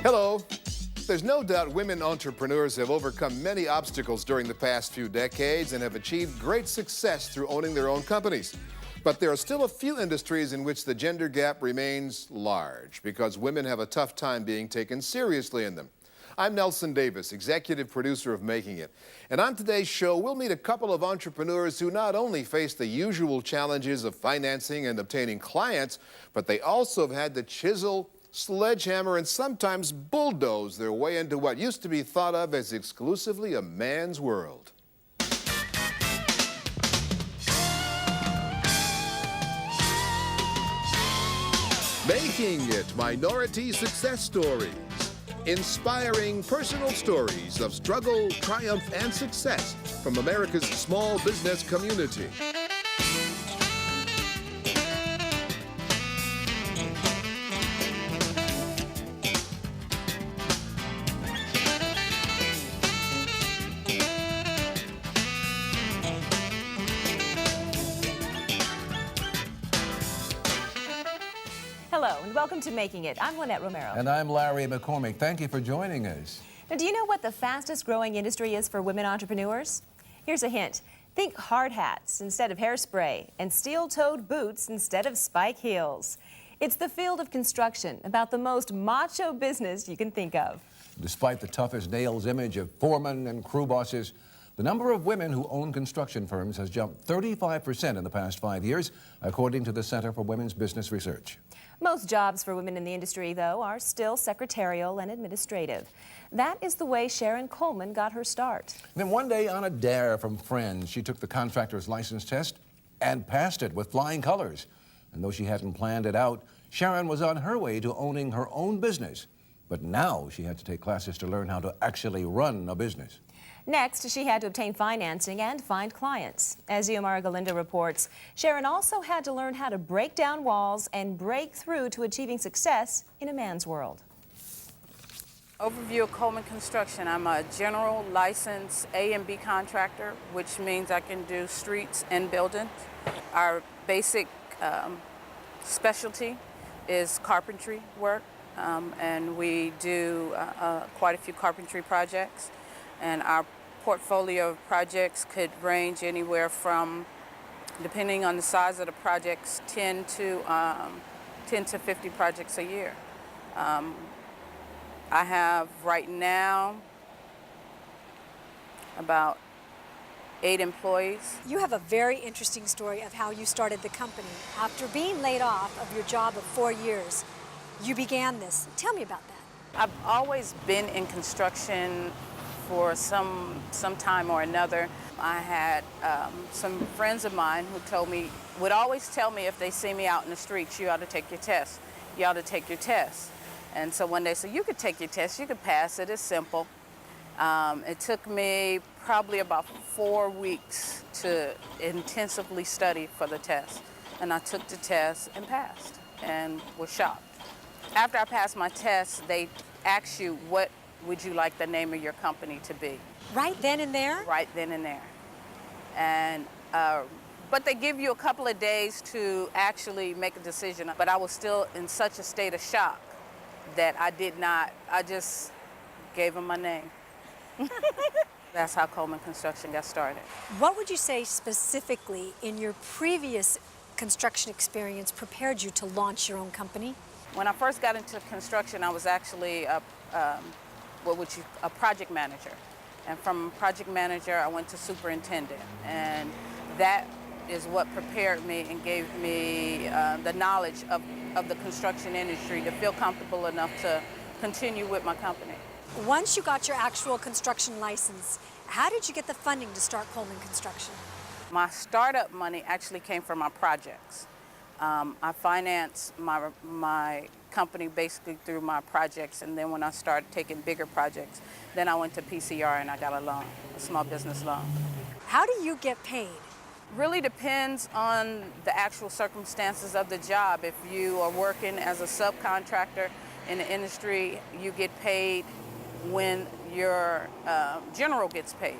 Hello. There's no doubt women entrepreneurs have overcome many obstacles during the past few decades and have achieved great success through owning their own companies. But there are still a few industries in which the gender gap remains large because women have a tough time being taken seriously in them. I'm Nelson Davis, executive producer of Making It. And on today's show, we'll meet a couple of entrepreneurs who not only face the usual challenges of financing and obtaining clients, but they also have had to chisel, sledgehammer, and sometimes bulldoze their way into what used to be thought of as exclusively a man's world. Making It Minority Success Stories. Inspiring personal stories of struggle, triumph, and success from America's small business community. Hello, and welcome to Making It. I'm Lynette Romero. And I'm Larry McCormick. Thank you for joining us. Now, do you know what the fastest growing industry is for women entrepreneurs? Here's a hint. Think hard hats instead of hairspray and steel-toed boots instead of spike heels. It's the field of construction, about the most macho business you can think of. Despite the toughest nails image of foremen and crew bosses, the number of women who own construction firms has jumped 35% in the past 5 years, according to the Center for Women's Business Research. Most jobs for women in the industry, though, are still secretarial and administrative. That is the way Sharon Coleman got her start. Then one day, on a dare from friends, she took the contractor's license test and passed it with flying colors. And though she hadn't planned it out, Sharon was on her way to owning her own business. But now she had to take classes to learn how to actually run a business. Next, she had to obtain financing and find clients. As Iomara Galindo reports, Sharon also had to learn how to break down walls and break through to achieving success in a man's world. Overview of Coleman Construction. I'm a general licensed A and B contractor, which means I can do streets and buildings. Our basic specialty is carpentry work, and we do quite a few carpentry projects. And our portfolio of projects could range anywhere from, depending on the size of the projects, 10 to 50 projects a year. I have right now about 8 employees. You have a very interesting story of how you started the company. After being laid off of your job of 4 years, you began this. Tell me about that. I've always been in construction for some time or another. I had some friends of mine who would always tell me if they see me out in the streets, you ought to take your test. You ought to take your test. And so one day said, you could take your test, you could pass it, it's simple. It took me probably about 4 weeks to intensively study for the test. And I took the test and passed and was shocked. After I passed my test, they ask you, what would you like the name of your company to be? Right then and there? Right then and there. And, but they give you a couple of days to actually make a decision. But I was still in such a state of shock that I just gave them my name. That's how Coleman Construction got started. What would you say specifically in your previous construction experience prepared you to launch your own company? When I first got into construction, I was actually a project manager. And from project manager, I went to superintendent. And that is what prepared me and gave me the knowledge of the construction industry to feel comfortable enough to continue with my company. Once you got your actual construction license, how did you get the funding to start Coleman Construction? My startup money actually came from my projects. I financed my company basically through my projects, and then when I started taking bigger projects, then I went to PCR and I got a loan, a small business loan. How do you get paid? Really depends on the actual circumstances of the job. If you are working as a subcontractor in the industry, you get paid when your general gets paid.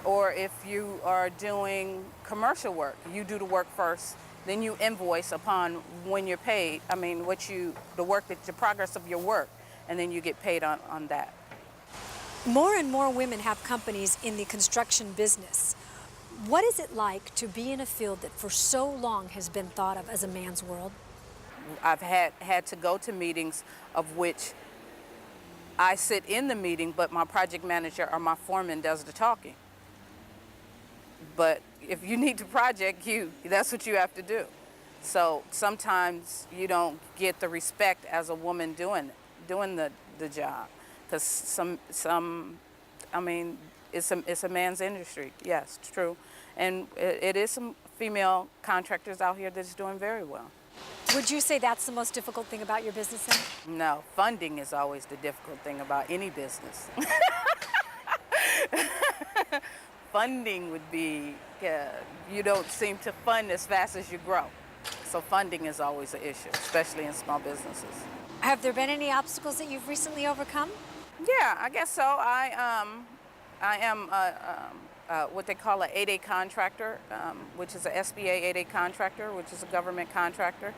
Or if you are doing commercial work, you do the work first, then you invoice upon when you're paid. I mean, the progress of your work, and then you get paid on that. More and more women have companies in the construction business. What is it like to be in a field that for so long has been thought of as a man's world? I've had to go to meetings of which I sit in the meeting, but my project manager or my foreman does the talking. But if you need the project, that's what you have to do. So sometimes you don't get the respect as a woman doing the job, because I mean, it's a man's industry. Yes, it's true, and it is some female contractors out here that's doing very well. Would you say that's the most difficult thing about your business then? No, funding is always the difficult thing about any business. Funding would be, you don't seem to fund as fast as you grow. So funding is always an issue, especially in small businesses. Have there been any obstacles that you've recently overcome? Yeah, I guess so. I am what they call an 8A contractor, which is a SBA 8A contractor, which is a government contractor.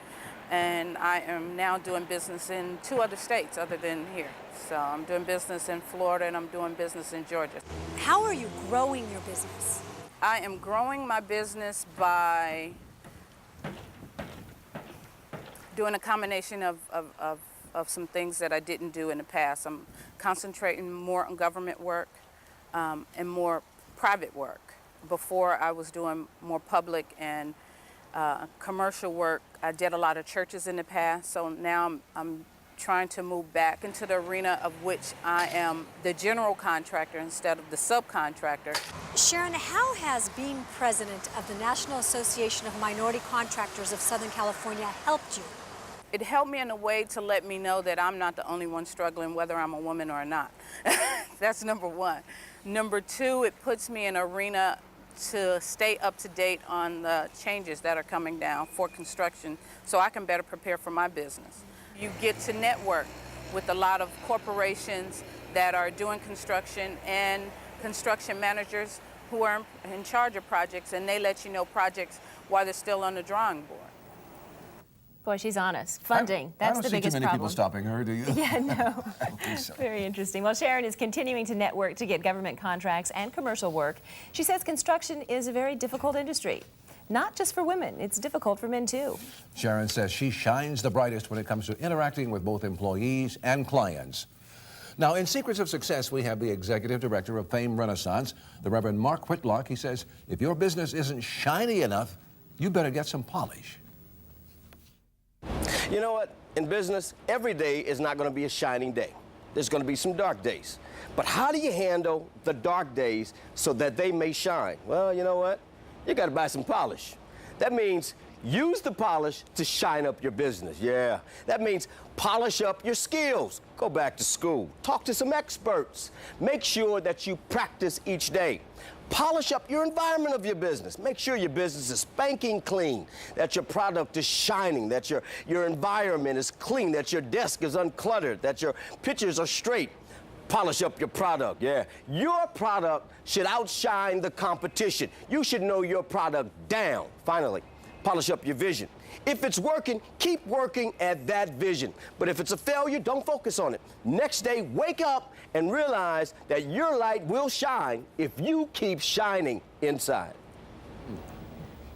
And I am now doing business in 2 other states other than here. So I'm doing business in Florida and I'm doing business in Georgia. How are you growing your business? I am growing my business by doing a combination of some things that I didn't do in the past. I'm concentrating more on government work and more private work. Before I was doing more public and commercial work. I did a lot of churches in the past, so now I'm trying to move back into the arena of which I am the general contractor instead of the subcontractor. Sharon, how has being president of the National Association of Minority Contractors of Southern California helped you? It helped me in a way to let me know that I'm not the only one struggling, whether I'm a woman or not. That's number one. Number two, it puts me in an arena to stay up to date on the changes that are coming down for construction so I can better prepare for my business. You get to network with a lot of corporations that are doing construction and construction managers who are in charge of projects, and they let you know projects while they're still on the drawing board. Boy, she's honest. Funding, that's the biggest I don't see too many problem. people stopping her, do you? Yeah, no. I don't think so. Very interesting. Well, Sharon is continuing to network to get government contracts and commercial work. She says construction is a very difficult industry. Not just for women, it's difficult for men too. Sharon says she shines the brightest when it comes to interacting with both employees and clients. Now, in Secrets of Success, we have the Executive Director of Fame Renaissance, the Reverend Mark Whitlock. He says, if your business isn't shiny enough, you better get some polish. You know what? In business, every day is not going to be a shining day. There's going to be some dark days. But how do you handle the dark days so that they may shine? Well, you know what? You got to buy some polish. That means use the polish to shine up your business. Yeah. That means polish up your skills. Go back to school. Talk to some experts. Make sure that you practice each day. Polish up your environment of your business. Make sure your business is spanking clean, that your product is shining, that your environment is clean, that your desk is uncluttered, that your pictures are straight. Polish up your product, yeah. Your product should outshine the competition. You should know your product down. Finally, polish up your vision. If it's working, keep working at that vision. But if it's a failure, don't focus on it. Next day, wake up and realize that your light will shine if you keep shining inside.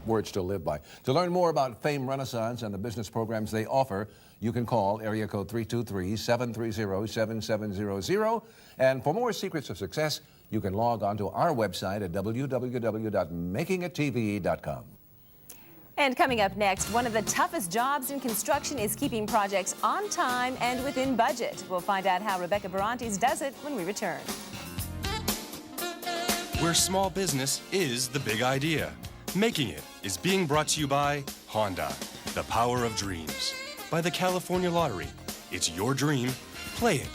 Words to live by. To learn more about Fame Renaissance and the business programs they offer, you can call area code 323-730-7700. And for more Secrets of Success, you can log on to our website at www.makingittv.com. And coming up next, one of the toughest jobs in construction is keeping projects on time and within budget. We'll find out how Rebecca Barantes does it when we return. Where small business is the big idea. Making It is being brought to you by Honda, the power of dreams. By the California Lottery, it's your dream, play it.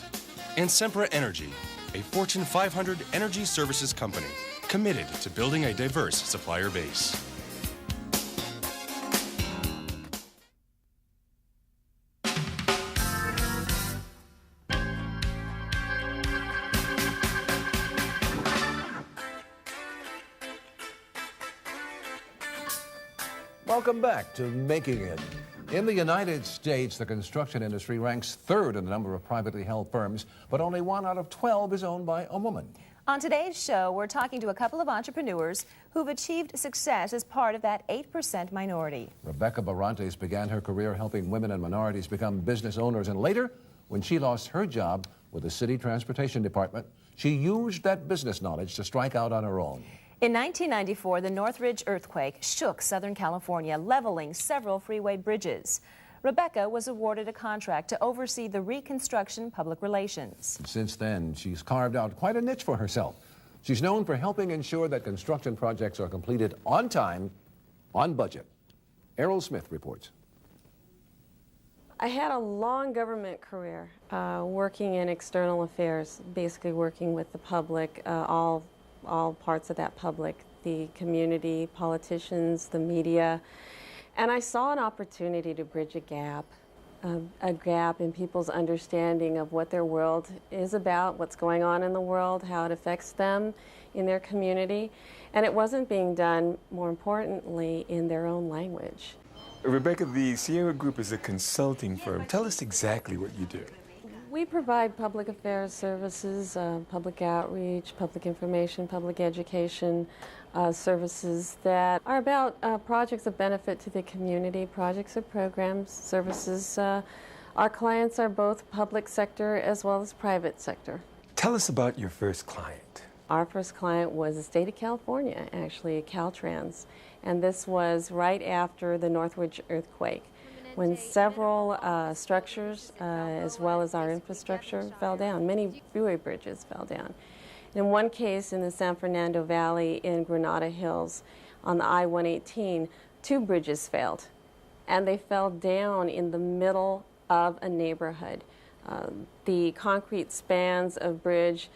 And Sempra Energy, a Fortune 500 energy services company committed to building a diverse supplier base. Welcome back to Making It. In the United States, the construction industry ranks third in the number of privately held firms, but only 1 out of 12 is owned by a woman. On today's show, we're talking to a couple of entrepreneurs who've achieved success as part of that 8% minority. Rebecca Barrantes began her career helping women and minorities become business owners, and later, when she lost her job with the city transportation department, she used that business knowledge to strike out on her own. In 1994, the Northridge earthquake shook Southern California, leveling several freeway bridges. Rebecca was awarded a contract to oversee the reconstruction public relations. Since then, she's carved out quite a niche for herself. She's known for helping ensure that construction projects are completed on time, on budget. Errol Smith reports. I had a long government career, working in external affairs, basically working with the public, all parts of that public, the community, politicians, the media. And I saw an opportunity to bridge a gap in people's understanding of what their world is about, what's going on in the world, how it affects them in their community. And it wasn't being done, more importantly, in their own language. Rebecca, the Sierra Group is a consulting firm. Tell us exactly what you do. We provide public affairs services, public outreach, public information, public education services that are about projects of benefit to the community, projects or programs, services. Our clients are both public sector as well as private sector. Tell us about your first client. Our first client was the state of California, actually, Caltrans. And this was right after the Northridge earthquake, when several structures, as well as our infrastructure, fell down. Many freeway bridges fell down. In one case, in the San Fernando Valley in Granada Hills, on the I-118, 2 bridges failed, and they fell down in the middle of a neighborhood. The concrete spans of bridge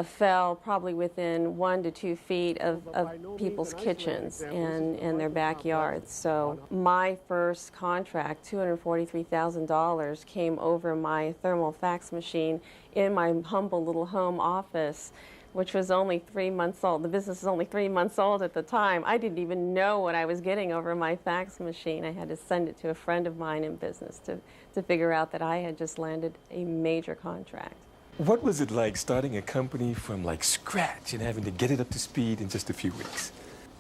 fell probably within 1 to 2 feet of people's kitchens and their backyards. So my first contract, $243,000, came over my thermal fax machine in my humble little home office, which was only 3 months old. The business was only 3 months old at the time. I didn't even know what I was getting over my fax machine. I had to send it to a friend of mine in business to figure out that I had just landed a major contract. What was it like starting a company from scratch and having to get it up to speed in just a few weeks?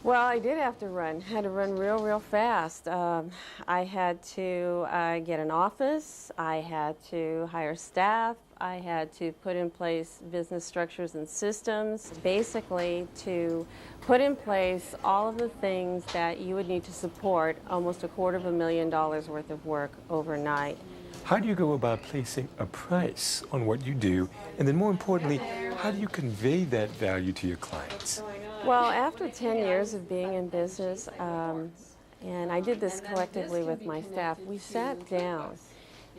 Well, I did have to run. Had to run real fast. I had to get an office. I had to hire staff. I had to put in place business structures and systems, basically to put in place all of the things that you would need to support almost $250,000 worth of work overnight. How do you go about placing a price on what you do? And then more importantly, how do you convey that value to your clients? Well, after 10 years of being in business, and I did this collectively with my staff, we sat down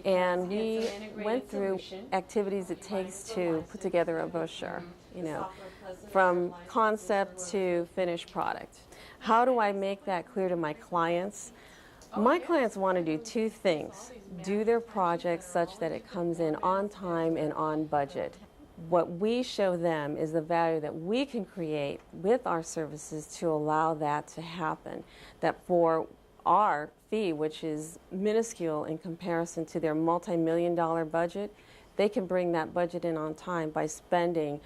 and we went through activities it takes to put together a brochure, from concept to finished product. How do I make that clear to my clients? My clients want to do 2 things: do their projects such that it comes in on time and on budget. What we show them is the value that we can create with our services to allow that to happen. That for our fee, which is minuscule in comparison to their multi-million-dollar budget, they can bring that budget in on time by spending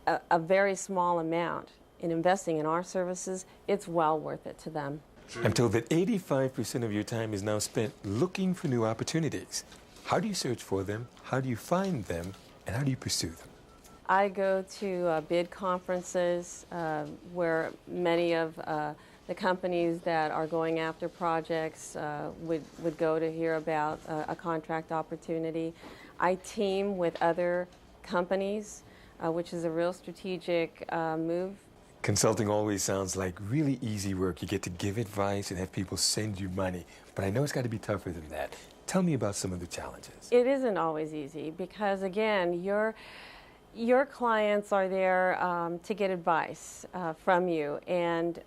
a very small amount in investing in our services. It's well worth it to them. I'm told that 85% of your time is now spent looking for new opportunities. How do you search for them? How do you find them? And how do you pursue them? I go to bid conferences where many of the companies that are going after projects would go to hear about a contract opportunity. I team with other companies, which is a real strategic move. Consulting always sounds like really easy work. You get to give advice and have people send you money. But I know it's got to be tougher than that. Tell me about some of the challenges. It isn't always easy because, again, your clients are there to get advice from you, and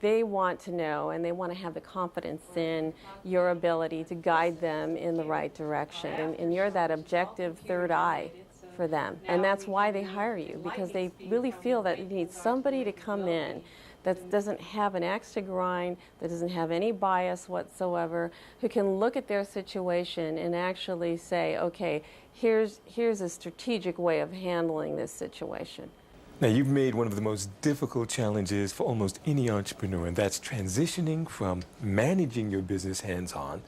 they want to know and they want to have the confidence in your ability to guide them in the right direction. And you're that objective third eye for them. And that's why they hire you, because they really feel that you need somebody to come in that doesn't have an axe to grind, that doesn't have any bias whatsoever, who can look at their situation and actually say, okay, here's a strategic way of handling this situation. Now, you've made one of the most difficult challenges for almost any entrepreneur, and that's transitioning from managing your business hands-on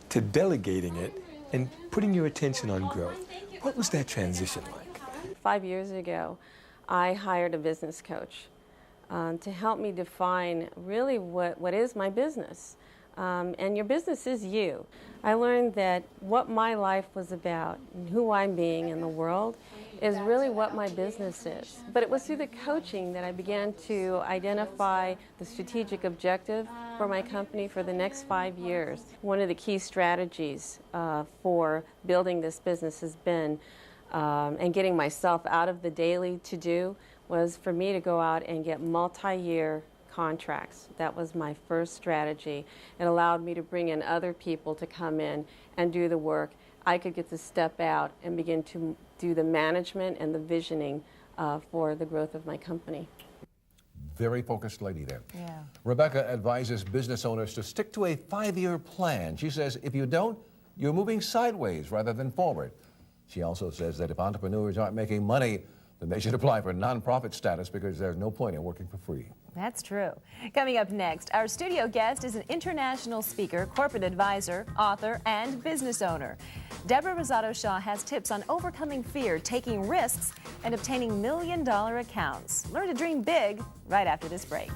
to delegating it and putting your attention on growth. What was that transition like? 5 years ago, I hired a business coach to help me define really what is my business. And your business is you. I learned that what my life was about, and who I'm being in the world, is really what my business is. But it was through the coaching that I began to identify the strategic objective for my company for the next 5 years. One of the key strategies for building this business has been, and getting myself out of the daily to-do, was for me to go out and get multi-year contracts. That was my first strategy. It allowed me to bring in other people to come in and do the work. I could get to step out and begin to do the management and the visioning for the growth of my company. Very focused lady there. Yeah. Rebecca advises business owners to stick to a 5-year plan. She says if you don't, you're moving sideways rather than forward. She also says that if entrepreneurs aren't making money, then they should apply for nonprofit status because there's no point in working for free. That's true. Coming up next, our studio guest is an international speaker, corporate advisor, author, and business owner. Deborah Rosado-Shaw has tips on overcoming fear, taking risks, and obtaining million-dollar accounts. Learn to dream big right after this break.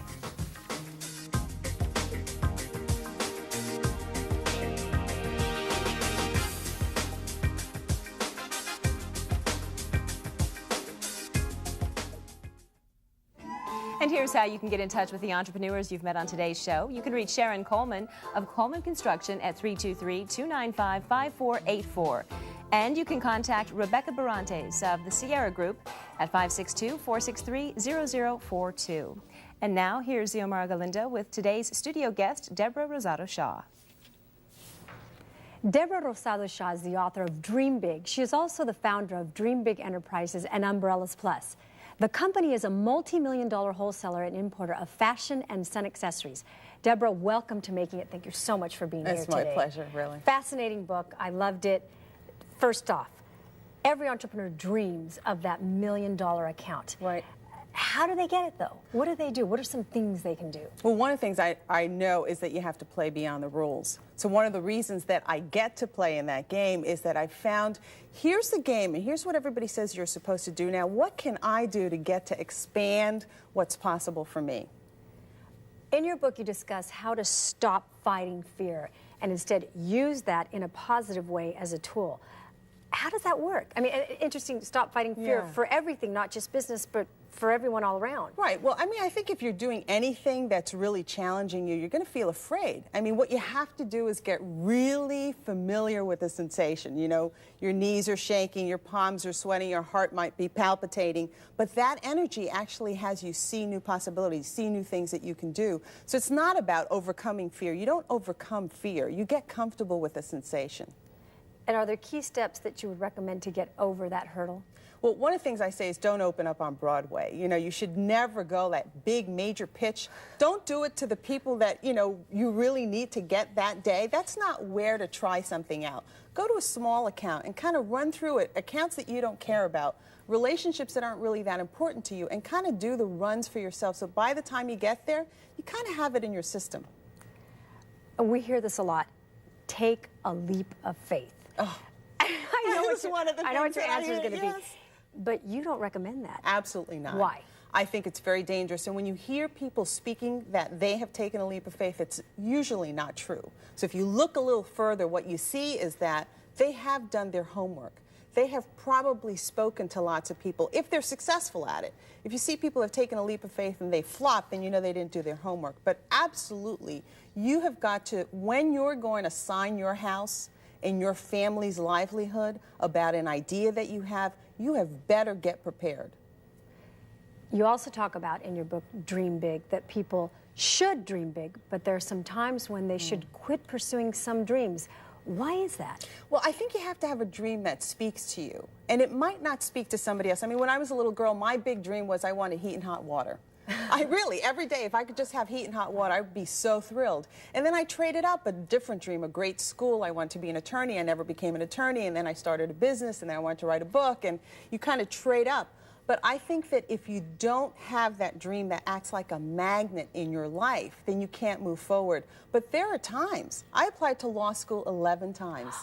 And here's how you can get in touch with the entrepreneurs you've met on today's show. You can reach Sharon Coleman of Coleman Construction at 323-295-5484. And you can contact Rebecca Barantes of the Sierra Group at 562-463-0042. And now here's Xiomara Galindo with today's studio guest, Deborah Rosado-Shaw. Deborah Rosado-Shaw is the author of Dream Big. She is also the founder of Dream Big Enterprises and Umbrellas Plus. The company is a multi-million-dollar wholesaler and importer of fashion and sun accessories. Deborah, welcome to Making It. Thank you so much for being here today. It's my pleasure, really. Fascinating book. I loved it. First off, every entrepreneur dreams of that million-dollar account. Right. How do they get it, though? What do they do? What are some things they can do? Well, one of the things I know is that you have to play beyond the rules. So one of the reasons that I get to play in that game is that I found, here's the game, and here's what everybody says you're supposed to do. Now, what can I do to get to expand what's possible for me? In your book, you discuss how to stop fighting fear and instead use that in a positive way as a tool. How does that work? I mean, interesting, stop fighting fear for everything, not just business, but for everyone all around. Right. Well, I mean, I think if you're doing anything that's really challenging you, you're going to feel afraid. I mean, what you have to do is get really familiar with the sensation. You know, your knees are shaking, your palms are sweating, your heart might be palpitating, but that energy actually has you see new possibilities, see new things that you can do. So it's not about overcoming fear. You don't overcome fear. You get comfortable with the sensation. And are there key steps that you would recommend to get over that hurdle? Well, one of the things I say is don't open up on Broadway. You know, you should never go that big major pitch. Don't do it to the people that, you know, you really need to get that day. That's not where to try something out. Go to a small account and kind of run through it, accounts that you don't care about, relationships that aren't really that important to you, and kind of do the runs for yourself. So by the time you get there, you kind of have it in your system. And we hear this a lot. Take a leap of faith. Oh, I know what your answer is going to yes. be. But you don't recommend that. Absolutely not. Why? I think it's very dangerous. And when you hear people speaking that they have taken a leap of faith, it's usually not true. So if you look a little further, what you see is that they have done their homework. They have probably spoken to lots of people, if they're successful at it. If you see people have taken a leap of faith and they flop, then you know they didn't do their homework. But absolutely, you have got to, when you're going to sign your house and your family's livelihood about an idea that you have better get prepared. You also talk about in your book, Dream Big, that people should dream big, but there are some times when they should quit pursuing some dreams. Why is that? Well, I think you have to have a dream that speaks to you, and it might not speak to somebody else. I mean, when I was a little girl, my big dream was I wanted heat and hot water. I really, every day, if I could just have heat and hot water, I would be so thrilled. And then I traded up a different dream, a great school. I wanted to be an attorney. I never became an attorney. And then I started a business, and then I wanted to write a book. And you kind of trade up. But I think that if you don't have that dream that acts like a magnet in your life, then you can't move forward. But there are times. I applied to law school 11 times.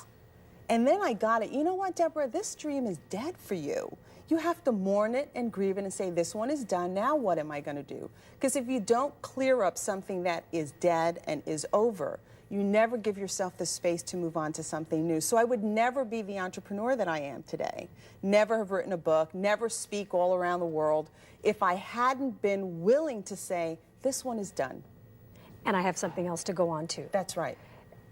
And then I got it. You know what, Deborah? This dream is dead for you. You have to mourn it and grieve it and say, this one is done. Now what am I going to do? Because if you don't clear up something that is dead and is over, you never give yourself the space to move on to something new. So I would never be the entrepreneur that I am today, never have written a book, never speak all around the world, if I hadn't been willing to say, this one is done. And I have something else to go on to. That's right.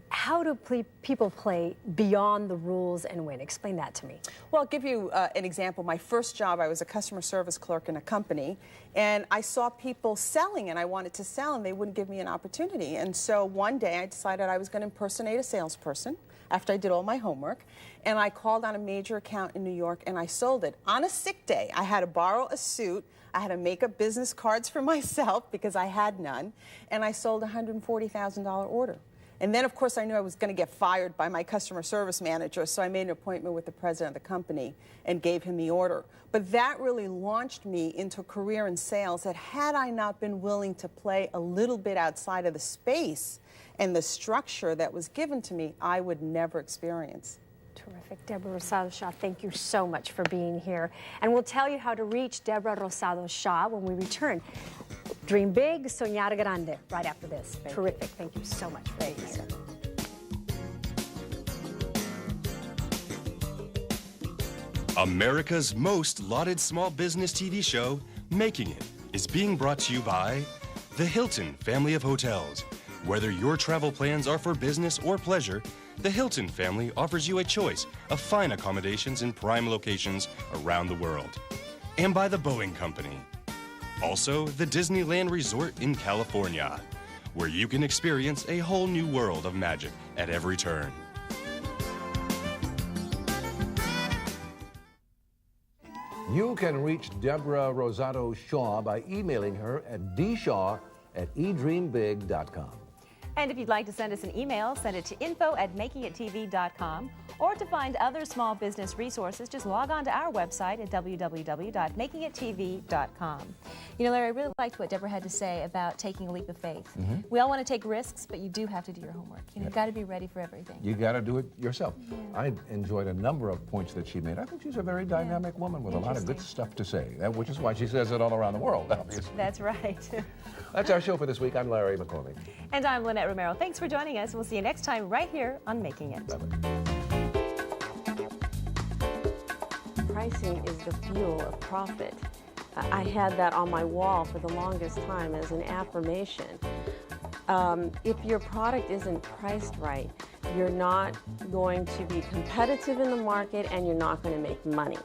How do people play beyond the rules and win? Explain that to me. Well, I'll give you an example. My first job, I was a customer service clerk in a company, and I saw people selling, and I wanted to sell, and they wouldn't give me an opportunity. And so one day I decided I was going to impersonate a salesperson after I did all my homework, and I called on a major account in New York, and I sold it. On a sick day, I had to borrow a suit. I had to make up business cards for myself because I had none, and I sold a $140,000 order. And then, of course, I knew I was going to get fired by my customer service manager, so I made an appointment with the president of the company and gave him the order. But that really launched me into a career in sales that had I not been willing to play a little bit outside of the space and the structure that was given to me, I would never experience. Terrific. Deborah Rosado-Shaw, thank you so much for being here. And we'll tell you how to reach Deborah Rosado-Shaw when we return. Dream big, soñar grande, right after this. Terrific. Thank you so much for being here. America's most lauded small business TV show, Making It, is being brought to you by the Hilton family of hotels. Whether your travel plans are for business or pleasure, the Hilton family offers you a choice of fine accommodations in prime locations around the world. And by the Boeing Company. Also, the Disneyland Resort in California, where you can experience a whole new world of magic at every turn. You can reach Deborah Rosado-Shaw by emailing her at dshaw@edreambig.com. And if you'd like to send us an email, send it to info@makingittv.com. Or to find other small business resources, just log on to our website at www.makingittv.com. You know, Larry, I really liked what Deborah had to say about taking a leap of faith. We all want to take risks, but you do have to do your homework. You know, you've got to be ready for everything. You got to do it yourself. I enjoyed a number of points that she made. I think she's a very dynamic woman with a lot of good stuff to say, which is why she says it all around the world, obviously. That's right. That's our show for this week. I'm Larry McCormick. And I'm Lynette Romero. Thanks for joining us. We'll see you next time right here on Making It. Bye-bye. Pricing is the fuel of profit. I had that on my wall for the longest time as an affirmation. If your product isn't priced right, you're not going to be competitive in the market and you're not going to make money.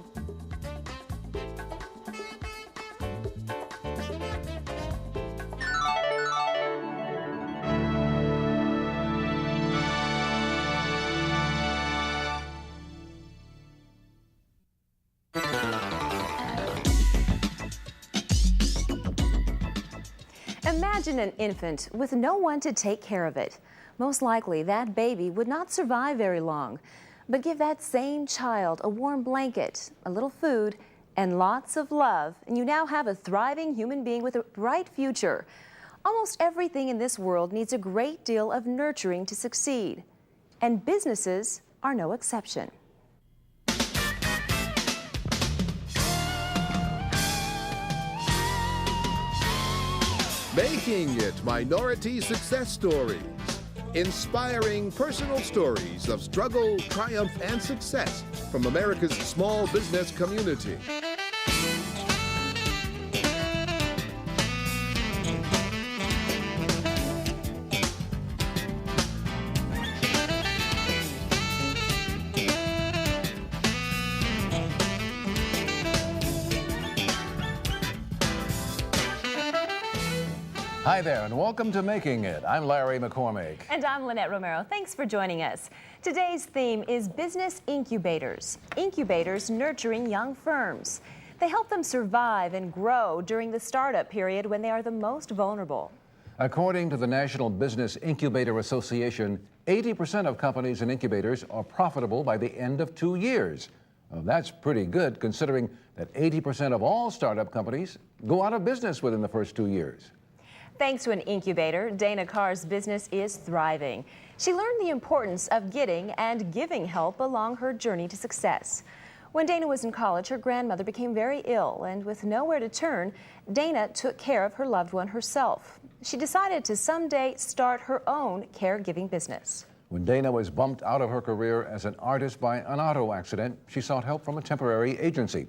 Imagine an infant with no one to take care of it. Most likely, that baby would not survive very long. But give that same child a warm blanket, a little food, and lots of love, and you now have a thriving human being with a bright future. Almost everything in this world needs a great deal of nurturing to succeed, and businesses are no exception. Making It Minority Success Stories. Inspiring personal stories of struggle, triumph, and success from America's small business community. Hi there, and welcome to Making It. I'm Larry McCormick. And I'm Lynette Romero. Thanks for joining us. Today's theme is business incubators. Incubators nurturing young firms. They help them survive and grow during the startup period when they are the most vulnerable. According to the National Business Incubator Association, 80% of companies in incubators are profitable by the end of 2 years. Well, that's pretty good considering that 80% of all startup companies go out of business within the first 2 years. Thanks to an incubator, Dana Carr's business is thriving. She learned the importance of getting and giving help along her journey to success. When Dana was in college, her grandmother became very ill, and with nowhere to turn, Dana took care of her loved one herself. She decided to someday start her own caregiving business. When Dana was bumped out of her career as an artist by an auto accident, she sought help from a temporary agency.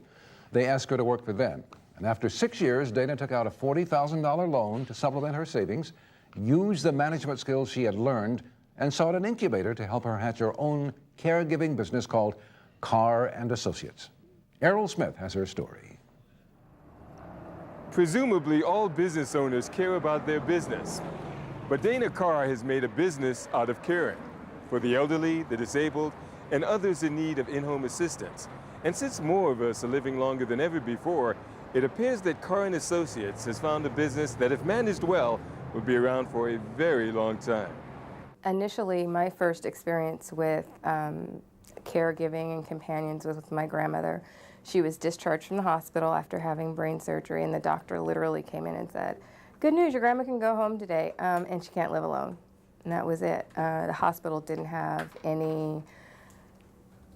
They asked her to work for them. And after 6 years, Dana took out a $40,000 loan to supplement her savings, used the management skills she had learned, and sought an incubator to help her hatch her own caregiving business called Carr and Associates. Errol Smith has her story. Presumably, all business owners care about their business. But Dana Carr has made a business out of caring for the elderly, the disabled, and others in need of in-home assistance. And since more of us are living longer than ever before, it appears that Carr and Associates has found a business that, if managed well, will be around for a very long time. Initially, my first experience with caregiving and companions was with my grandmother. She was discharged from the hospital after having brain surgery, and the doctor literally came in and said, "Good news, your grandma can go home today, and she can't live alone." And that was it. The hospital didn't have any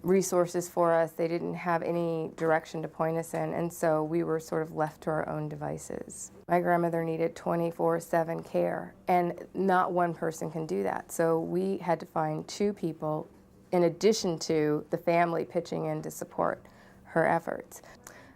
resources for us. They didn't have any direction to point us in, and so we were sort of left to our own devices. My grandmother needed 24/7 care, and not one person can do that. So we had to find 2 people in addition to the family pitching in to support her efforts.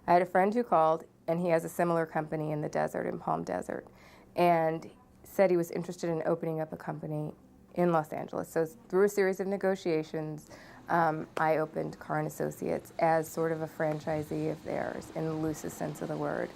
I had a friend who called, and he has a similar company in the desert, in Palm Desert, and said he was interested in opening up a company in Los Angeles. So through a series of negotiations, I opened Carr and Associates as sort of a franchisee of theirs in the loosest sense of the word.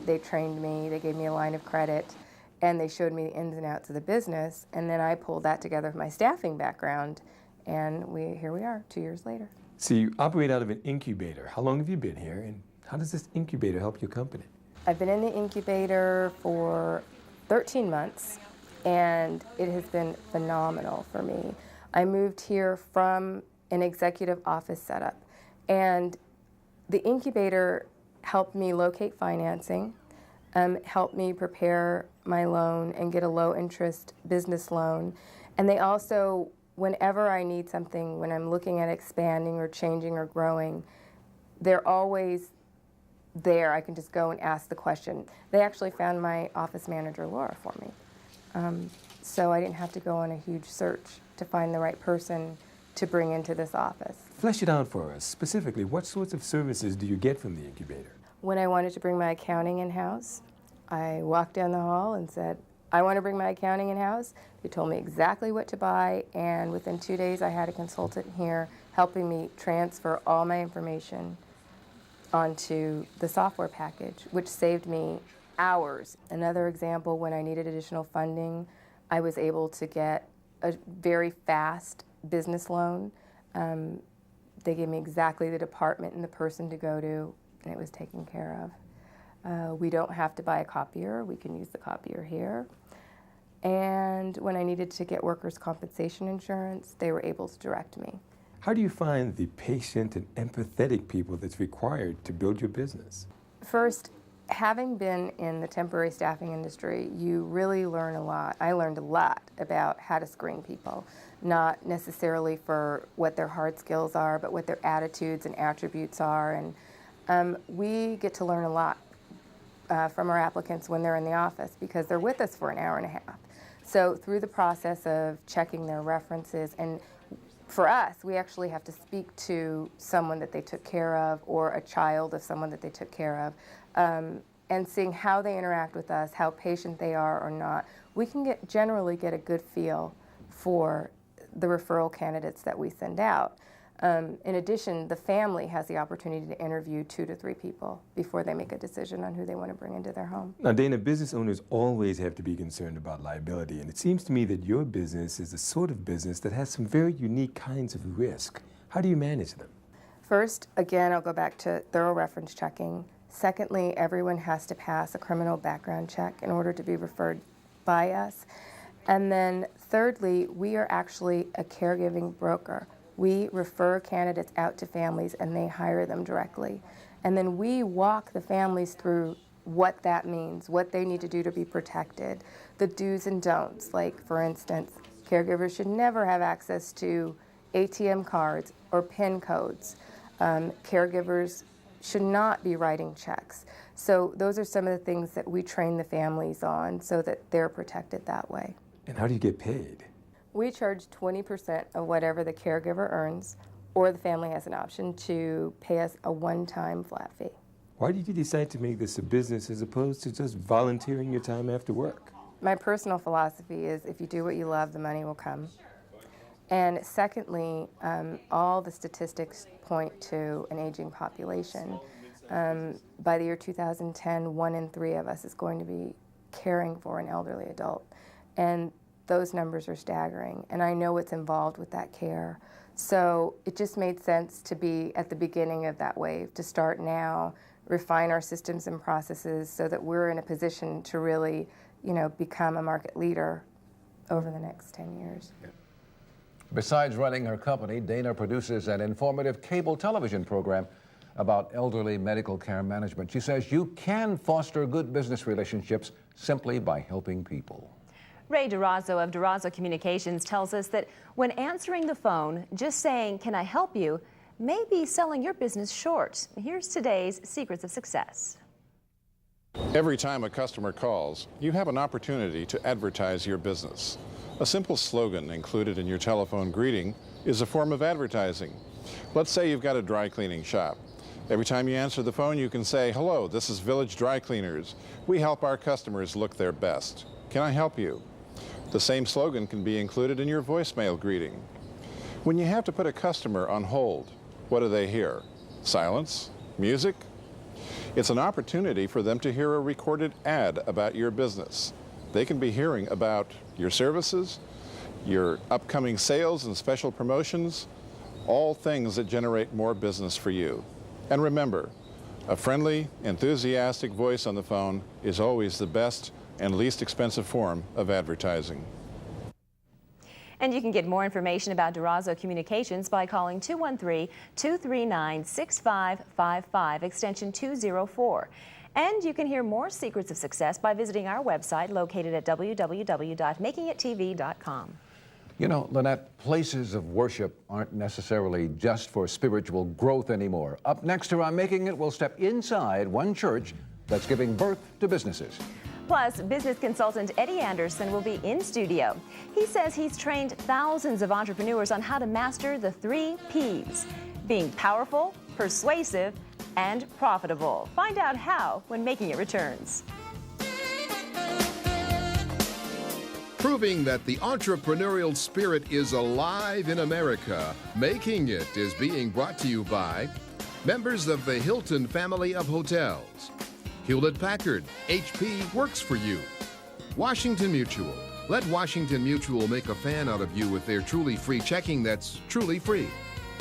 They trained me, they gave me a line of credit, and they showed me the ins and outs of the business, and then I pulled that together with my staffing background, and here we are 2 years later. So you operate out of an incubator. How long have you been here, and how does this incubator help your company? I've been in the incubator for 13 months, and it has been phenomenal for me. I moved here from an executive office setup, and the incubator helped me locate financing, helped me prepare my loan and get a low-interest business loan, and they also, whenever I need something, when I'm looking at expanding or changing or growing, they're always there. I can just go and ask the question. They actually found my office manager, Laura, for me. So I didn't have to go on a huge search to find the right person to bring into this office. Flesh it out for us. Specifically, what sorts of services do you get from the incubator? When I wanted to bring my accounting in-house, I walked down the hall and said, "I want to bring my accounting in-house." They told me exactly what to buy, and within 2 days I had a consultant here helping me transfer all my information onto the software package, which saved me hours. Another example, when I needed additional funding, I was able to get a very fast business loan. They gave me exactly the department and the person to go to, and it was taken care of. We don't have to buy a copier. We can use the copier here. And when I needed to get workers' compensation insurance, they were able to direct me. How do you find the patient and empathetic people that's required to build your business? First, having been in the temporary staffing industry, you really learn a lot. I learned a lot about how to screen people, not necessarily for what their hard skills are, but what their attitudes and attributes are. And we get to learn a lot from our applicants when they're in the office because they're with us for an hour and a half. So through the process of checking their references, and for us, we actually have to speak to someone that they took care of or a child of someone that they took care of, and seeing how they interact with us, how patient they are or not. We can generally get a good feel for the referral candidates that we send out. In addition, the family has the opportunity to interview 2 to 3 people before they make a decision on who they want to bring into their home. Now, Dana, business owners always have to be concerned about liability, and it seems to me that your business is the sort of business that has some very unique kinds of risk. How do you manage them? First, again, I'll go back to thorough reference checking. Secondly, everyone has to pass a criminal background check in order to be referred by us. And then thirdly, we are actually a caregiving broker. We refer candidates out to families and they hire them directly. And then we walk the families through what that means, what they need to do to be protected, the do's and don'ts. Like, for instance, caregivers should never have access to ATM cards or PIN codes. Caregivers should not be writing checks. So those are some of the things that we train the families on so that they're protected that way. And how do you get paid? We charge 20% of whatever the caregiver earns, or the family has an option to pay us a one-time flat fee. Why did you decide to make this a business as opposed to just volunteering your time after work? My personal philosophy is if you do what you love, the money will come. And secondly, all the statistics point to an aging population. By the year 2010, 1 in 3 of us is going to be caring for an elderly adult. And those numbers are staggering. And I know what's involved with that care. So it just made sense to be at the beginning of that wave, to start now, refine our systems and processes so that we're in a position to really, become a market leader over the next 10 years. Besides running her company, Dana produces an informative cable television program about elderly medical care management. She says you can foster good business relationships simply by helping people. Ray Durazo of Durazo Communications tells us that when answering the phone, just saying, "Can I help you?" may be selling your business short. Here's today's Secrets of Success. Every time a customer calls, you have an opportunity to advertise your business. A simple slogan included in your telephone greeting is a form of advertising. Let's say you've got a dry cleaning shop. Every time you answer the phone, you can say, "Hello, this is Village Dry Cleaners. We help our customers look their best. Can I help you?" The same slogan can be included in your voicemail greeting. When you have to put a customer on hold, what do they hear? Silence? Music? It's an opportunity for them to hear a recorded ad about your business. They can be hearing about your services, your upcoming sales and special promotions, all things that generate more business for you. And remember, a friendly, enthusiastic voice on the phone is always the best and least expensive form of advertising. And you can get more information about Durazo Communications by calling 213-239-6555, extension 204. And you can hear more Secrets of Success by visiting our website located at www.makingittv.com. You know, Lynette, places of worship aren't necessarily just for spiritual growth anymore. Up next to our Making It, we'll step inside one church that's giving birth to businesses. Plus, business consultant Eddie Anderson will be in studio. He says he's trained thousands of entrepreneurs on how to master the 3 Ps: being powerful, persuasive, and profitable. Find out how when Making It returns. Proving that the entrepreneurial spirit is alive in America, Making It is being brought to you by members of the Hilton family of hotels. Hewlett-Packard, HP works for you. Washington Mutual. Let Washington Mutual make a fan out of you with their truly free checking that's truly free.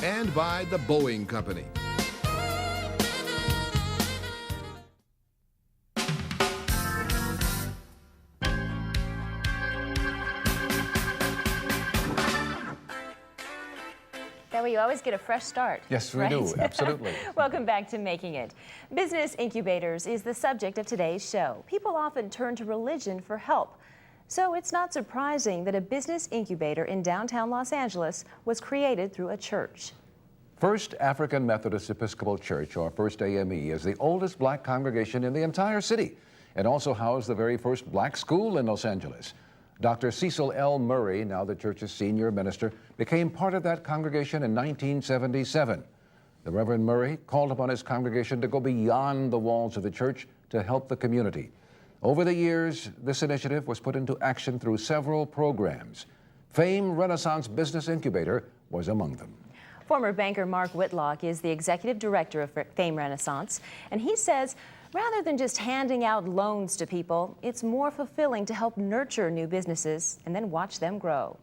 And by the Boeing Company. That way you always get a fresh start. Yes, we right? do. Absolutely. Welcome back to Making It. Business incubators is the subject of today's show. People often turn to religion for help. So it's not surprising that a business incubator in downtown Los Angeles was created through a church. First African Methodist Episcopal Church, or First AME, is the oldest black congregation in the entire city. It also housed the very first black school in Los Angeles. Dr. Cecil L. Murray, now the church's senior minister, became part of that congregation in 1977. The Reverend Murray called upon his congregation to go beyond the walls of the church to help the community. Over the years, this initiative was put into action through several programs. Fame Renaissance Business Incubator was among them. Former banker Mark Whitlock is the executive director of Fame Renaissance, and he says rather than just handing out loans to people, it's more fulfilling to help nurture new businesses and then watch them grow.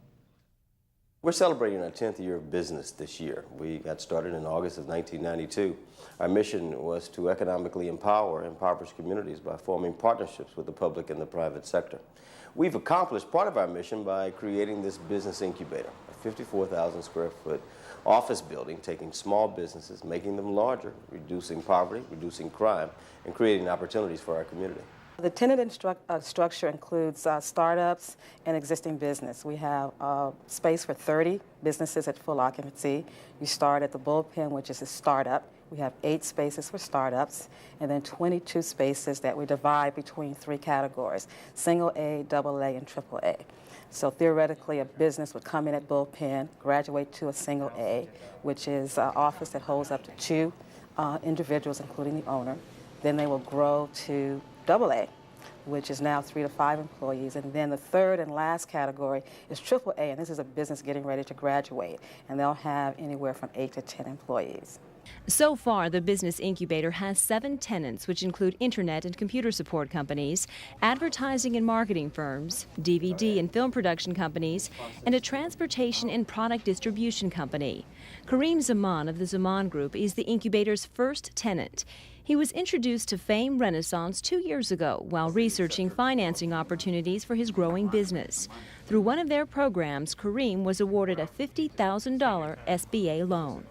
We're celebrating our 10th year of business this year. We got started in August of 1992. Our mission was to economically empower impoverished communities by forming partnerships with the public and the private sector. We've accomplished part of our mission by creating this business incubator, a 54,000 square foot office building, taking small businesses, making them larger, reducing poverty, reducing crime, and creating opportunities for our community. The tenant structure includes startups and existing business. We have space for 30 businesses at full occupancy. We start at the Bullpen, which is a startup. We have 8 spaces for startups, and then 22 spaces that we divide between 3 categories: single A, double A, and triple A. So theoretically, a business would come in at Bullpen, graduate to a single A, which is an office that holds up to 2 individuals, including the owner. Then they will grow to double A, which is now 3 to 5 employees. And then the third and last category is triple A, and this is a business getting ready to graduate, and they'll have anywhere from 8 to 10 employees. So far, the business incubator has 7 tenants, which include internet and computer support companies, advertising and marketing firms, DVD and film production companies, and a transportation and product distribution company. Kareem Zaman of the Zaman Group is the incubator's first tenant. He was introduced to Fame Renaissance 2 years ago while researching financing opportunities for his growing business. Through one of their programs, Kareem was awarded a $50,000 SBA loan.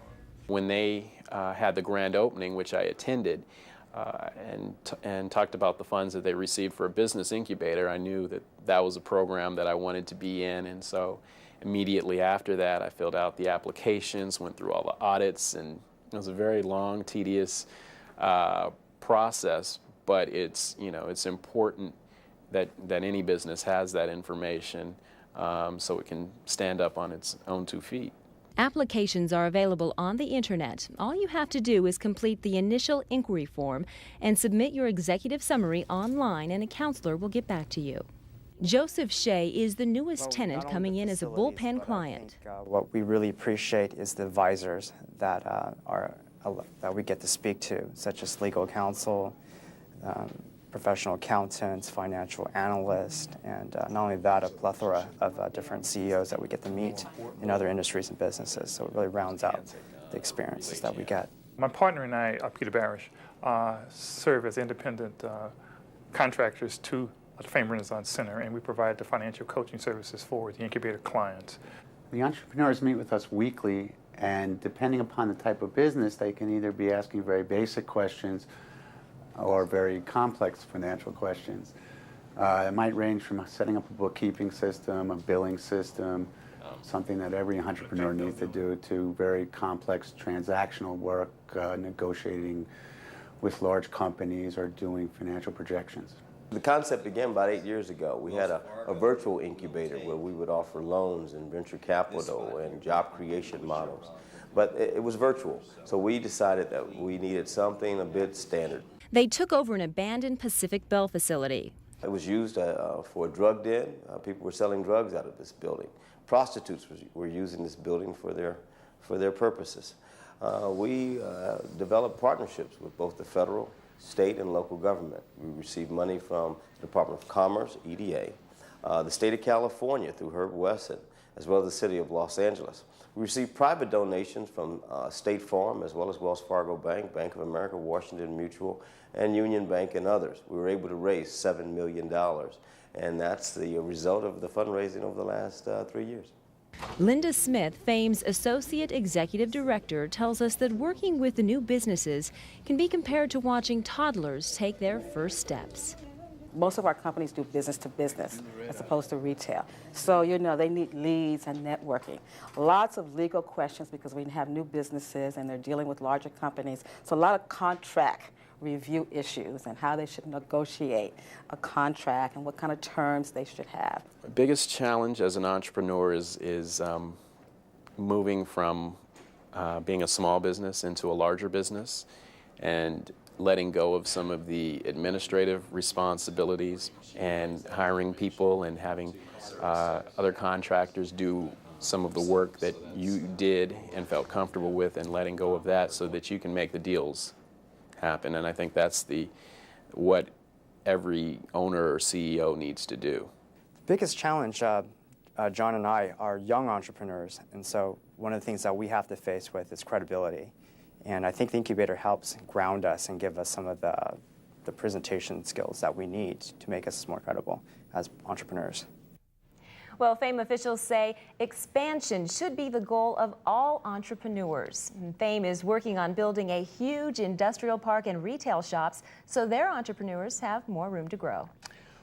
When they had the grand opening, which I attended, and talked about the funds that they received for a business incubator, I knew that that was a program that I wanted to be in, and so immediately after that I filled out the applications, went through all the audits, and it was a very long, tedious process, but it's important that any business has that information so it can stand up on its own 2 feet. Applications are available on the internet. All you have to do is complete the initial inquiry form and submit your executive summary online, and a counselor will get back to you. Joseph Shea is the newest tenant coming in as a Bullpen client. What we really appreciate is the advisors that we get to speak to, such as legal counsel, professional accountants, financial analysts, and not only that, a plethora of different CEOs that we get to meet in other industries and businesses. So it really rounds out the experiences that we get. My partner and I, Peter Barish, serve as independent contractors to the Fame Renaissance Center, and we provide the financial coaching services for the incubator clients. The entrepreneurs meet with us weekly, and depending upon the type of business, they can either be asking very basic questions or very complex financial questions. It might range from setting up a bookkeeping system, a billing system, something that every entrepreneur needs to do, to very complex transactional work, negotiating with large companies or doing financial projections. The concept began about 8 years ago. We had a virtual incubator where we would offer loans and venture capital and job creation models. But it was virtual, so we decided that we needed something a bit standard. They took over an abandoned Pacific Bell facility. It was used for a drug den. People were selling drugs out of this building. Prostitutes were using this building for their purposes. We developed partnerships with both the federal, state, and local government. We received money from the Department of Commerce, EDA, the state of California through Herb Wesson, as well as the city of Los Angeles. We received private donations from State Farm, as well as Wells Fargo Bank, Bank of America, Washington Mutual, and Union Bank, and others. We were able to raise $7 million, and that's the result of the fundraising over the last 3 years. Linda Smith, Fame's Associate Executive Director, tells us that working with the new businesses can be compared to watching toddlers take their first steps. Most of our companies do business to business as opposed to retail. So, they need leads and networking. Lots of legal questions because we have new businesses and they're dealing with larger companies. So a lot of contract review issues and how they should negotiate a contract and what kind of terms they should have. The biggest challenge as an entrepreneur is moving from being a small business into a larger business, and letting go of some of the administrative responsibilities and hiring people and having other contractors do some of the work that you did and felt comfortable with, and letting go of that so that you can make the deals happen. And I think that's what every owner or CEO needs to do. The biggest challenge John and I are young entrepreneurs, and so one of the things that we have to face with is credibility. And I think the incubator helps ground us and give us some of the presentation skills that we need to make us more credible as entrepreneurs. Well, Fame officials say expansion should be the goal of all entrepreneurs. And Fame is working on building a huge industrial park and retail shops so their entrepreneurs have more room to grow.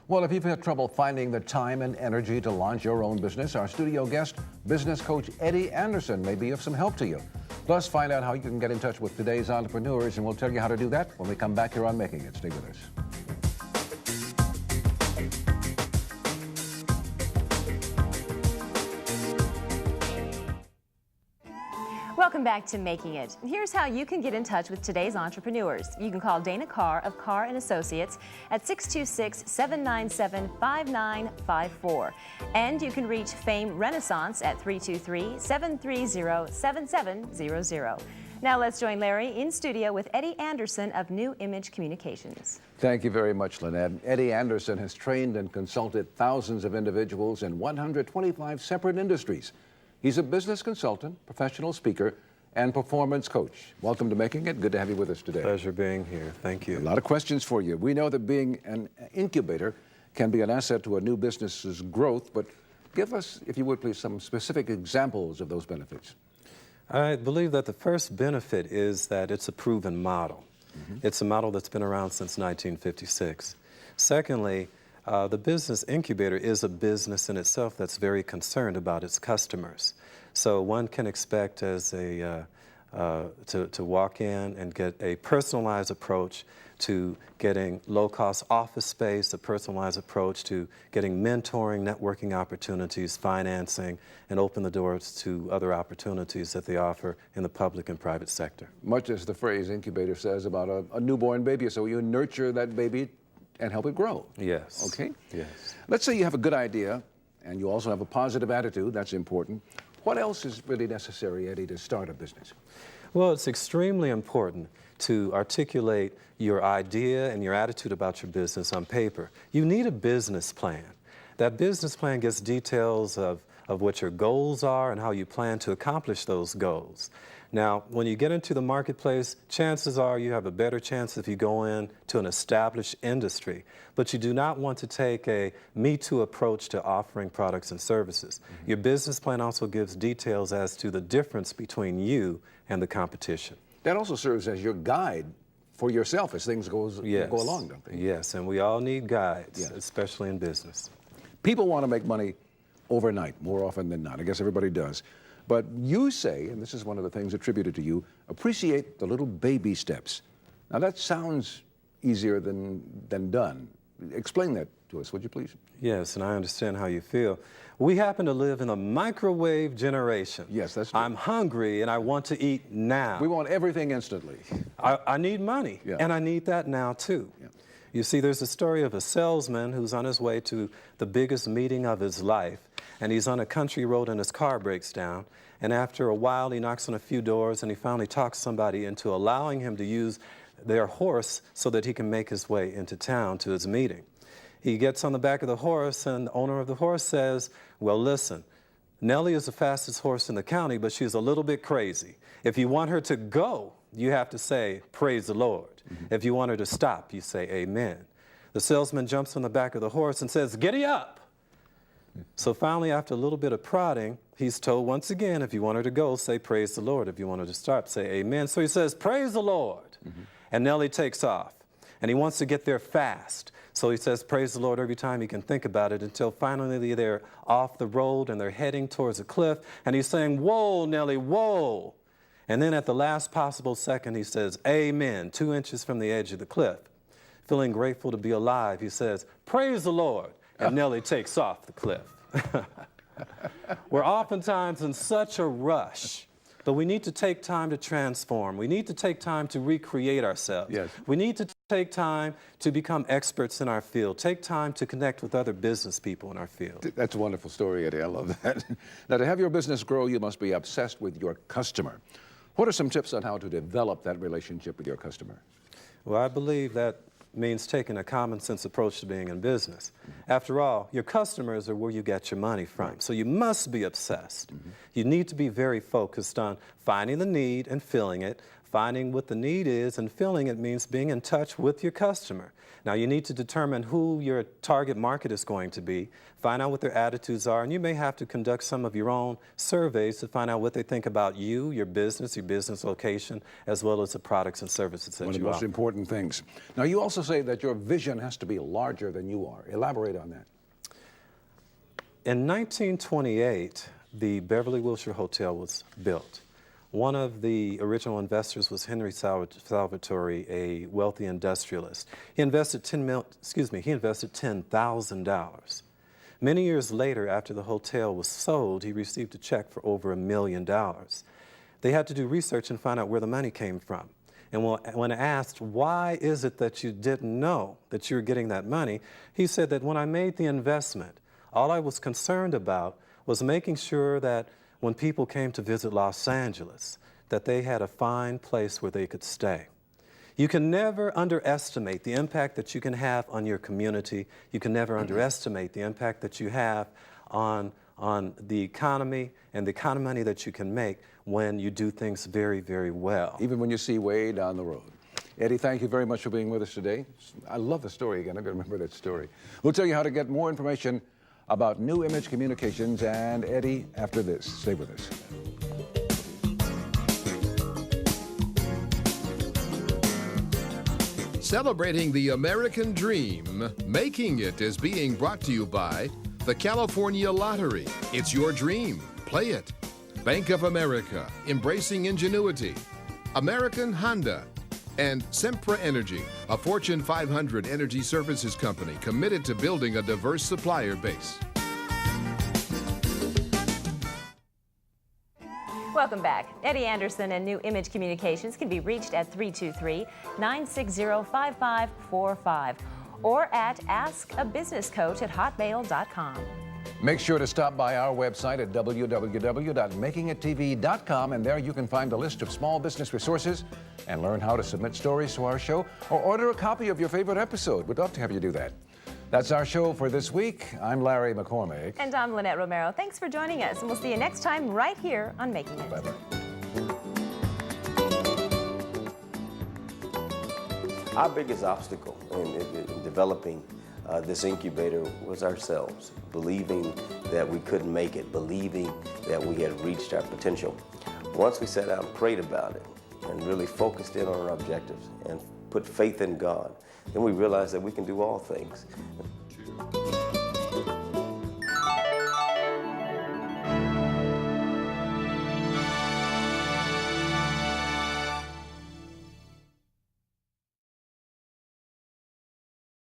Well, if you've had trouble finding the time and energy to launch your own business, our studio guest, business coach Eddie Anderson, may be of some help to you. Plus, find out how you can get in touch with today's entrepreneurs, and we'll tell you how to do that when we come back here on Making It. Stay with us. Welcome back to Making It. Here's how you can get in touch with today's entrepreneurs. You can call Dana Carr of Carr & Associates at 626-797-5954. And you can reach Fame Renaissance at 323-730-7700. Now let's join Larry in studio with Eddie Anderson of New Image Communications. Thank you very much, Lynette. Eddie Anderson has trained and consulted thousands of individuals in 125 separate industries. He's a business consultant, professional speaker, and performance coach. Welcome to Making It. Good to have you with us today. Pleasure being here. Thank you. A lot of questions for you. We know that being an incubator can be an asset to a new business's growth, but give us, if you would please, some specific examples of those benefits. I believe that the first benefit is that it's a proven model. It's a model that's been around since 1956. Secondly, the business incubator is a business in itself that's very concerned about its customers. So one can expect as to walk in and get a personalized approach to getting low-cost office space, a personalized approach to getting mentoring, networking opportunities, financing, and open the doors to other opportunities that they offer in the public and private sector. Much as the phrase incubator says about a newborn baby, so you nurture that baby and help it grow. Yes. Okay? Yes. Let's say you have a good idea and you also have a positive attitude. That's important. What else is really necessary, Eddie, to start a business? Well, it's extremely important to articulate your idea and your attitude about your business on paper. You need a business plan. That business plan gets details of what your goals are and how you plan to accomplish those goals. Now, when you get into the marketplace, chances are you have a better chance if you go in to an established industry. But you do not want to take a me-too approach to offering products and services. Your business plan also gives details as to the difference between you and the competition. That also serves as your guide for yourself as things go along, don't they? Yes, and we all need guides, especially in business. People want to make money overnight more often than not. I guess everybody does. But you say, and this is one of the things attributed to you, appreciate the little baby steps. Now that sounds easier than done. Explain that to us, would you please? Yes, and I understand how you feel. We happen to live in a microwave generation. Yes, that's true. I'm hungry and I want to eat now. We want everything instantly. I need money, and I need that now too. Yeah. You see, there's a story of a salesman who's on his way to the biggest meeting of his life, and he's on a country road and his car breaks down, and after a while he knocks on a few doors and he finally talks somebody into allowing him to use their horse so that he can make his way into town to his meeting. He gets on the back of the horse and the owner of the horse says, well, listen, Nellie is the fastest horse in the county, but she's a little bit crazy. If you want her to go, you have to say, praise the Lord. If you want her to stop, you say, amen. The salesman jumps on the back of the horse and says, giddy up. So finally, after a little bit of prodding, he's told once again, if you want her to go, say, praise the Lord. If you want her to stop, say, amen. So he says, praise the Lord. And Nellie takes off. And he wants to get there fast. So he says, praise the Lord every time he can think about it until finally they're off the road and they're heading towards a cliff. And he's saying, whoa, Nellie, whoa. And then at the last possible second, he says, amen, 2 inches from the edge of the cliff. Feeling grateful to be alive, he says, praise the Lord. And Nellie takes off the cliff. We're oftentimes in such a rush, but we need to take time to transform. We need to take time to recreate ourselves. Yes. We need to take time to become experts in our field. Take time to connect with other business people in our field. That's a wonderful story, Eddie. I love that. Now, to have your business grow, you must be obsessed with your customer. What are some tips on how to develop that relationship with your customer? Well, I believe that means taking a common sense approach to being in business. After all, your customers are where you get your money from, so you must be obsessed. You need to be very focused on finding the need and filling it. Finding what the need is and filling it means being in touch with your customer. Now, you need to determine who your target market is going to be, find out what their attitudes are, and you may have to conduct some of your own surveys to find out what they think about you, your business location, as well as the products and services that you offer. One of the most important things. Now, you also say that your vision has to be larger than you are. Elaborate on that. In 1928, the Beverly Wilshire Hotel was built. One of the original investors was Henry Salvatore, a wealthy industrialist. He invested $10,000. Many years later, after the hotel was sold, he received a check for over $1 million. They had to do research and find out where the money came from. And when asked, why is it that you didn't know that you were getting that money, he said that when I made the investment, all I was concerned about was making sure that when people came to visit Los Angeles, that they had a fine place where they could stay. You can never underestimate the impact that you can have on your community. You can never underestimate the impact that you have on the economy and the kind of money that you can make when you do things very, very well. Even when you see way down the road. Eddie, thank you very much for being with us today. I love the story again. I've got to remember that story. We'll tell you how to get more information about New Image Communications and Eddie after this. Stay with us. Celebrating the American dream, Making It is being brought to you by the California Lottery. It's your dream. Play it. Bank of America, embracing ingenuity. American Honda. And Sempra Energy, a Fortune 500 energy services company committed to building a diverse supplier base. Welcome back. Eddie Anderson and New Image Communications can be reached at 323-960-5545 or at askabusinesscoach@hotmail.com. Make sure to stop by our website at www.makingittv.com, and there you can find a list of small business resources and learn how to submit stories to our show or order a copy of your favorite episode. We'd love to have you do that. That's our show for this week. I'm Larry McCormick. And I'm Lynette Romero. Thanks for joining us, and we'll see you next time right here on Making It. Bye-bye. Our biggest obstacle in developing this incubator was ourselves, believing that we couldn't make it, believing that we had reached our potential. Once we sat down and prayed about it and really focused in on our objectives and put faith in God, then we realized that we can do all things.